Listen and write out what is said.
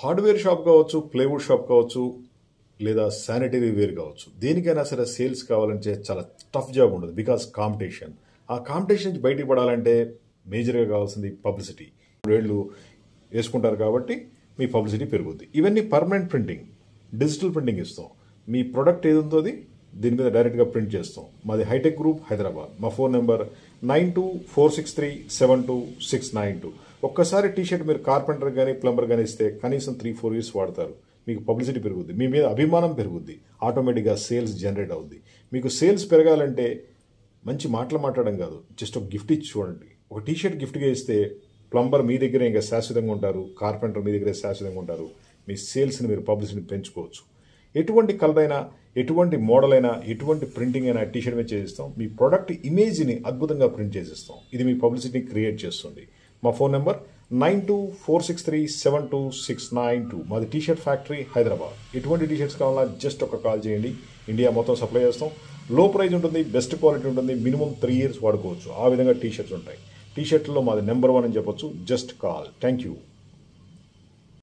Hardware shop కావచ్చు, plywood shop కావచ్చు, లేదా శానిటరీ వేర్ కావచ్చు, దేనికైనా సరే సేల్స్ కావాలంటే చాలా టఫ్ జాబ్ ఉండదు. Because competition. ఆ కాంపిటీషన్ నుంచి బయటికి పడాలంటే మేజర్గా కావాల్సింది పబ్లిసిటీ. వేళ్ళు వేసుకుంటారు కాబట్టి మీ పబ్లిసిటీ పెరుగుద్ది. ఇవన్నీ పర్మనెంట్ ప్రింటింగ్, డిజిటల్ ప్రింటింగ్ ఇస్తాం. మీ ప్రొడక్ట్ ఏది ఉందో దీని మీద డైరెక్ట్గా ప్రింట్ చేస్తాం. మాది హైటెక్ గ్రూప్, హైదరాబాద్. మా ఫోన్ నెంబర్ 9246372692. ఒక్కసారి టీషర్ట్ మీరు కార్పెంటర్ కానీ ప్లంబర్ కానీ ఇస్తే కనీసం 3-4 ఇయర్స్ వాడతారు. మీకు పబ్లిసిటీ పెరుగుద్ది, మీ మీద అభిమానం పెరుగుద్ది, ఆటోమేటిక్గా సేల్స్ జనరేట్ అవుద్ది. మీకు సేల్స్ పెరగాలంటే మంచి మాటలు మాట్లాడడం కాదు, జస్ట్ ఒక గిఫ్ట్ ఇచ్చి చూడండి. ఒక టీషర్ట్ గిఫ్ట్గా ఇస్తే ప్లంబర్ మీ దగ్గరే ఇంకా శాశ్వతంగా ఉంటారు, కార్పెంటర్ మీ దగ్గరే శాశ్వతంగా ఉంటారు. మీ సేల్స్ని మీరు పబ్లిసిటీని పెంచుకోవచ్చు. ఎటువంటి కలర్ అయినా, ఎటువంటి మోడల్ అయినా, ఎటువంటి ప్రింటింగ్ అయినా టీషర్ట్ మీద చేసిస్తాం. మీ ప్రొడక్ట్ ఇమేజ్ని అద్భుతంగా ప్రింట్ చేసిస్తాం. ఇది మీ పబ్లిసిటీని క్రియేట్ చేస్తుంది. మా ఫోన్ నెంబర్ 9246372692. మాది టీషర్ట్ ఫ్యాక్టరీ, హైదరాబాద్. ఎటువంటి టీషర్ట్స్ కావాలన్నా జస్ట్ ఒక కాల్ చేయండి. ఇండియా మొత్తం సప్లై చేస్తాం. లో ప్రైజ్ ఉంటుంది, బెస్ట్ క్వాలిటీ ఉంటుంది, మినిమం 3 ఇయర్స్ వాడుకోవచ్చు. ఆ విధంగా టీషర్ట్స్ ఉంటాయి. టీషర్ట్లో మాది నెంబర్ 1 అని చెప్పొచ్చు. Just call. Thank you.